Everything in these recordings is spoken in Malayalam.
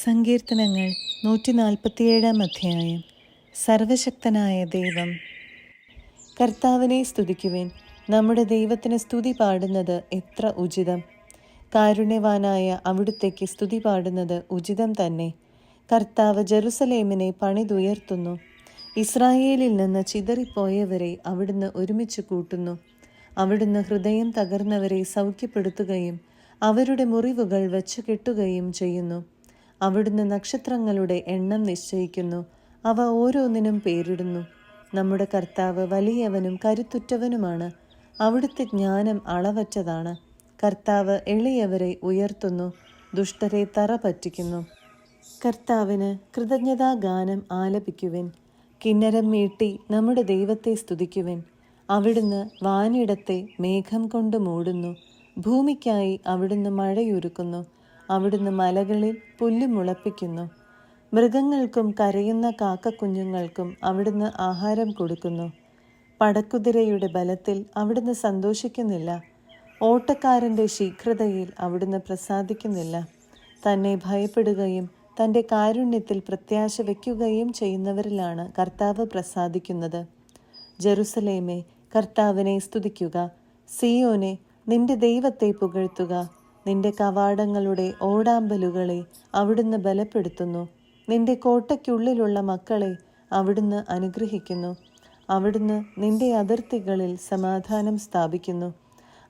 സങ്കീർത്തനങ്ങൾ 147 അധ്യായം. സർവശക്തനായ ദൈവം. കർത്താവിനെ സ്തുതിക്കുവിൻ. നമ്മുടെ ദൈവത്തിന് സ്തുതി പാടുന്നത് എത്ര ഉചിതം! കാരുണ്യവാനായ അവിടുത്തേക്ക് സ്തുതി പാടുന്നത് ഉചിതം തന്നെ. കർത്താവ് ജെറുസലേമിനെ പണിതുയർത്തുന്നു. ഇസ്രായേലിൽ നിന്ന് ചിതറിപ്പോയവരെ അവിടുന്ന് ഒരുമിച്ച് കൂട്ടുന്നു. അവിടുന്ന് ഹൃദയം തകർന്നവരെ സൗഖ്യപ്പെടുത്തുകയും അവരുടെ മുറിവുകൾ വച്ചുകെട്ടുകയും ചെയ്യുന്നു. അവിടുന്ന് നക്ഷത്രങ്ങളുടെ എണ്ണം നിശ്ചയിക്കുന്നു, അവ ഓരോന്നിനും പേരിടുന്നു. നമ്മുടെ കർത്താവ് വലിയവനും കരുത്തുറ്റവനുമാണ്. അവിടുത്തെ ജ്ഞാനം അളവറ്റതാണ്. കർത്താവ് എളിയവരെ ഉയർത്തുന്നു, ദുഷ്ടരെ തറ പറ്റിക്കുന്നു. കർത്താവിന് കൃതജ്ഞതാഗാനം ആലപിക്കുവിൻ. കിന്നരം മീട്ടി നമ്മുടെ ദൈവത്തെ സ്തുതിക്കുവിൻ. അവിടുന്ന് വാനിടത്തെ മേഘം കൊണ്ട് മൂടുന്നു. ഭൂമിക്കായി അവിടുന്ന് മഴയൊരുക്കുന്നു. അവിടുന്ന് മലകളിൽ പുല്ല് മുളപ്പിക്കുന്നു. മൃഗങ്ങൾക്കും കരയുന്ന കാക്കക്കുഞ്ഞുങ്ങൾക്കും അവിടുന്ന് ആഹാരം കൊടുക്കുന്നു. പടക്കുതിരയുടെ ബലത്തിൽ അവിടുന്ന് സന്തോഷിക്കുന്നില്ല. ഓട്ടക്കാരൻ്റെ ശീഘ്രതയിൽ അവിടുന്ന് പ്രസാദിക്കുന്നില്ല. തന്നെ ഭയപ്പെടുകയും തൻ്റെ കാരുണ്യത്തിൽ പ്രത്യാശ വയ്ക്കുകയും ചെയ്യുന്നവരിലാണ് കർത്താവ് പ്രസാദിക്കുന്നത്. ജെറുസലേമേ, കർത്താവിനെ സ്തുതിക്കുക. സിയോനെ, നിന്റെ ദൈവത്തെ പുകഴ്ത്തുക. നിന്റെ കവാടങ്ങളുടെ ഓടാമ്പലുകളെ അവിടുന്ന് ബലപ്പെടുത്തുന്നു. നിന്റെ കോട്ടയ്ക്കുള്ളിലുള്ള മക്കളെ അവിടുന്ന് അനുഗ്രഹിക്കുന്നു. അവിടുന്ന് നിന്റെ അതിർത്തികളിൽ സമാധാനം സ്ഥാപിക്കുന്നു.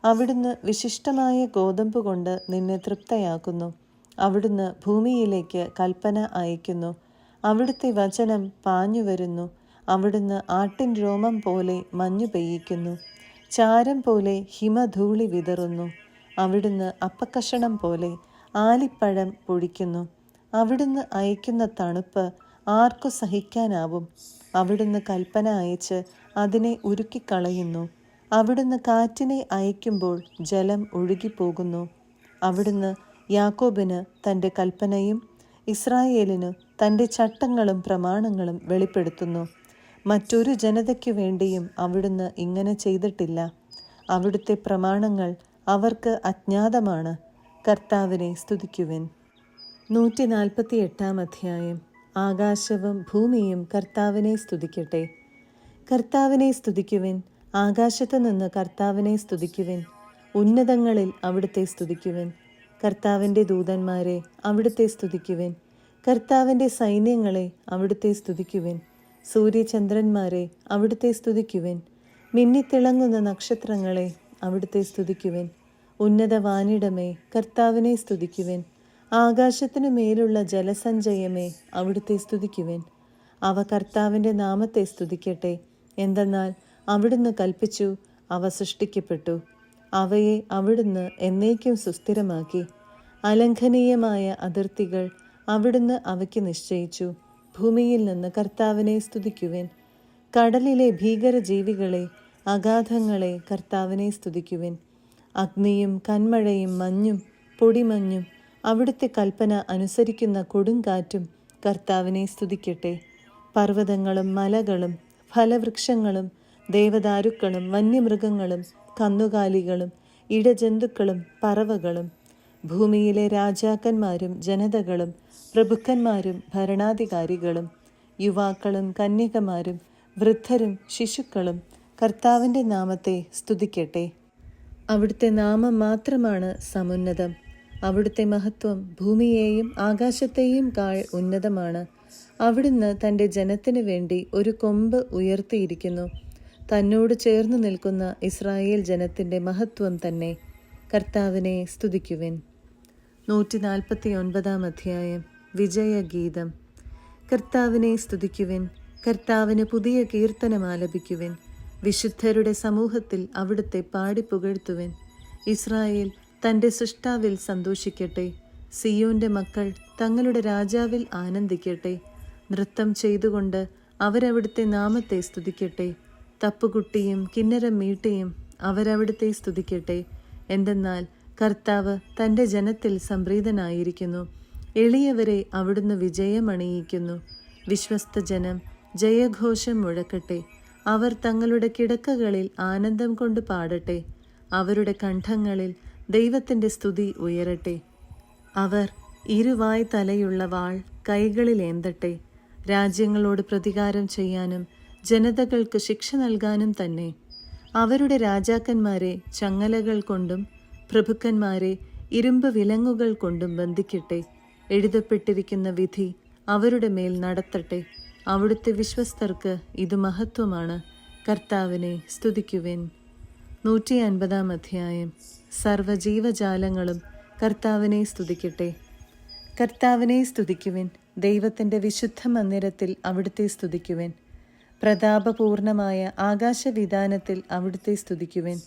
അവിടുന്ന് വിശിഷ്ടമായ ഗോതമ്പ് കൊണ്ട് നിന്നെ തൃപ്തയാക്കുന്നു. അവിടുന്ന് ഭൂമിയിലേക്ക് കൽപ്പന അയക്കുന്നു. അവിടുത്തെ വചനം പാഞ്ഞു വരുന്നു. അവിടുന്ന് ആട്ടിൻ രോമം പോലെ മഞ്ഞു പെയ്യിക്കുന്നു. ചാരം പോലെ ഹിമധൂളി വിതറുന്നു. അവിടുന്ന് അപ്പക്കഷണം പോലെ ആലിപ്പഴം പൊഴിക്കുന്നു. അവിടുന്ന് അയക്കുന്ന തണുപ്പ് ആർക്കു സഹിക്കാനാവും? അവിടുന്ന് കൽപ്പന അയച്ച് അതിനെ ഉരുക്കിക്കളയുന്നു. അവിടുന്ന് കാറ്റിനെ അയക്കുമ്പോൾ ജലം ഒഴുകിപ്പോകുന്നു. അവിടുന്ന് യാക്കോബിന് തൻ്റെ കൽപ്പനയും ഇസ്രായേലിനു തൻ്റെ ചട്ടങ്ങളും പ്രമാണങ്ങളും വെളിപ്പെടുത്തുന്നു. മറ്റൊരു ജനതയ്ക്കു വേണ്ടിയും അവിടുന്ന് ഇങ്ങനെ ചെയ്തിട്ടില്ല. അവിടുത്തെ പ്രമാണങ്ങൾ അവർക്ക് അജ്ഞാതമാണ്. കർത്താവിനെ സ്തുതിക്കുവിൻ. 148 അധ്യായം. ആകാശവും ഭൂമിയും കർത്താവിനെ സ്തുതിക്കട്ടെ. കർത്താവിനെ സ്തുതിക്കുവിൻ. ആകാശത്ത് നിന്ന് കർത്താവിനെ സ്തുതിക്കുവിൻ. ഉന്നതങ്ങളിൽ അവിടുത്തെ സ്തുതിക്കുവിൻ. കർത്താവിൻ്റെ ദൂതന്മാരെ അവിടുത്തെ സ്തുതിക്കുവിൻ. കർത്താവിൻ്റെ സൈന്യങ്ങളെ അവിടുത്തെ സ്തുതിക്കുവിൻ. സൂര്യചന്ദ്രന്മാരെ അവിടുത്തെ സ്തുതിക്കുവിൻ. മിന്നിത്തിളങ്ങുന്ന നക്ഷത്രങ്ങളെ അവിടുത്തെ സ്തുതിക്കുവിൻ. ഉന്നത വാനിടമേ, കർത്താവിനെ സ്തുതിക്കുവിൻ. ആകാശത്തിനു മേലുള്ള ജലസഞ്ചയമേ, അവിടുത്തെ സ്തുതിക്കുവിൻ. അവ കർത്താവിൻ്റെ നാമത്തെ സ്തുതിക്കട്ടെ. എന്തെന്നാൽ അവിടുന്ന് കൽപ്പിച്ചു, അവ സൃഷ്ടിക്കപ്പെട്ടു. അവയെ അവിടുന്ന് എന്നേക്കും സുസ്ഥിരമാക്കി. അലംഘനീയമായ അതിർത്തികൾ അവിടുന്ന് അവയ്ക്ക് നിശ്ചയിച്ചു. ഭൂമിയിൽ നിന്ന് കർത്താവിനെ സ്തുതിക്കുവിൻ. കടലിലെ ഭീകരജീവികളെ, അഗാധങ്ങളെ കർത്താവിനെ സ്തുതിക്കുവിൻ. അഗ്നിയും കന്മഴയും മഞ്ഞും പൊടിമഞ്ഞും അവിടുത്തെ കൽപ്പന അനുസരിക്കുന്ന കൊടുങ്കാറ്റും കർത്താവിനെ സ്തുതിക്കട്ടെ. പർവ്വതങ്ങളും മലകളും ഫലവൃക്ഷങ്ങളും ദേവദാരുക്കളും വന്യമൃഗങ്ങളും കന്നുകാലികളും ഇഴജന്തുക്കളും പറവകളും ഭൂമിയിലെ രാജാക്കന്മാരും ജനതകളും പ്രഭുക്കന്മാരും ഭരണാധികാരികളും യുവാക്കളും കന്യകമാരും വൃദ്ധരും ശിശുക്കളും കർത്താവിൻ്റെ നാമത്തെ സ്തുതിക്കട്ടെ. അവിടുത്തെ നാമം മാത്രമാണ് സമുന്നതം. അവിടുത്തെ മഹത്വം ഭൂമിയെയും ആകാശത്തെയും കാൾ ഉന്നതമാണ്. അവിടുന്ന് തൻ്റെ ജനത്തിനു വേണ്ടി ഒരു കൊമ്പ് ഉയർത്തിയിരിക്കുന്നു. തന്നോട് ചേർന്ന് നിൽക്കുന്ന ഇസ്രായേൽ ജനത്തിൻ്റെ മഹത്വം തന്നെ. കർത്താവിനെ സ്തുതിക്കുവിൻ. 149 അധ്യായം. വിജയഗീതം. കർത്താവിനെ സ്തുതിക്കുവിൻ. കർത്താവിന് പുതിയ കീർത്തനം ആലപിക്കുവിൻ. വിശുദ്ധരുടെ സമൂഹത്തിൽ അവിടുത്തെ പാടിപ്പുകഴ്ത്തുവിൻ. ഇസ്രായേൽ തൻ്റെ സൃഷ്ടാവിൽ സന്തോഷിക്കട്ടെ. സിയോന്റെ മക്കൾ തങ്ങളുടെ രാജാവിൽ ആനന്ദിക്കട്ടെ. നൃത്തം ചെയ്തുകൊണ്ട് അവരവിടുത്തെ നാമത്തെ സ്തുതിക്കട്ടെ. തപ്പുകുട്ടിയും കിന്നരം മീട്ടിയും അവരവിടുത്തെ സ്തുതിക്കട്ടെ. എന്തെന്നാൽ കർത്താവ് തൻ്റെ ജനത്തിൽ സംപ്രീതനായിരിക്കുന്നു. എളിയവരെ അവിടുന്ന് വിജയമണിയിക്കുന്നു. വിശ്വസ്ത ജനം ജയഘോഷം മുഴക്കട്ടെ. അവർ തങ്ങളുടെ കിടക്കകളിൽ ആനന്ദം കൊണ്ട് പാടട്ടെ. അവരുടെ കണ്ഠങ്ങളിൽ ദൈവത്തിൻ്റെ സ്തുതി ഉയരട്ടെ. അവർ ഇരുവായ് തലയുള്ള വാൾ കൈകളിലേന്തട്ടെ. രാജ്യങ്ങളോട് പ്രതികാരം ചെയ്യാനും ജനതകൾക്ക് ശിക്ഷ നൽകാനും തന്നെ. അവരുടെ രാജാക്കന്മാരെ ചങ്ങലകൾ കൊണ്ടും പ്രഭുക്കന്മാരെ ഇരുമ്പ് വിലങ്ങുകൾ കൊണ്ടും ബന്ധിക്കട്ടെ. എഴുതപ്പെട്ടിരിക്കുന്ന വിധി അവരുടെ മേൽ നടത്തട്ടെ. അവിടുത്തെ വിശ്വസ്തർക്ക് ഇത് മഹത്വമാണ്. കർത്താവിനെ സ്തുതിക്കുവിൻ. 150 അധ്യായം. സർവ്വജീവജാലങ്ങളും കർത്താവിനെ സ്തുതിക്കട്ടെ. കർത്താവിനെ സ്തുതിക്കുവിൻ. ദൈവത്തിൻ്റെ വിശുദ്ധ മന്ദിരത്തിൽ അവിടുത്തെ സ്തുതിക്കുവിൻ. പ്രതാപപൂർണമായ ആകാശവിതാനത്തിൽ അവിടുത്തെ സ്തുതിക്കുവിൻ.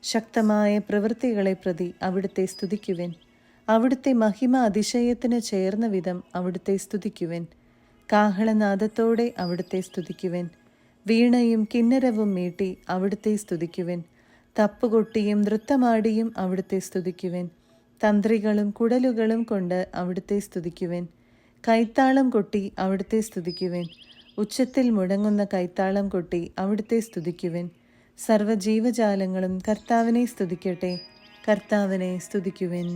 ശക്തമായ പ്രവൃത്തികളെ പ്രതി അവിടുത്തെ സ്തുതിക്കുവിൻ. അവിടുത്തെ മഹിമ അതിശയത്തിന് ചേർന്ന വിധം അവിടുത്തെ സ്തുതിക്കുവിൻ. കാഹളനാദത്തോടെ അവിടുത്തെ സ്തുതിക്കുവിൻ. വീണയും കിന്നരവും മീട്ടി അവിടുത്തെ സ്തുതിക്കുവിൻ. തപ്പുകൊട്ടിയും നൃത്തമാടിയും അവിടുത്തെ സ്തുതിക്കുവിൻ. തന്ത്രികളും കുടലുകളും കൊണ്ട് അവിടുത്തെ സ്തുതിക്കുവിൻ. കൈത്താളം കൊട്ടി അവിടുത്തെ സ്തുതിക്കുവിൻ. ഉച്ചത്തിൽ മുടങ്ങുന്ന കൈത്താളം കൊട്ടി അവിടുത്തെ സ്തുതിക്കുവിൻ. സർവ്വജീവജാലങ്ങളും കർത്താവിനെ സ്തുതിക്കട്ടെ. കർത്താവിനെ സ്തുതിക്കുവിൻ.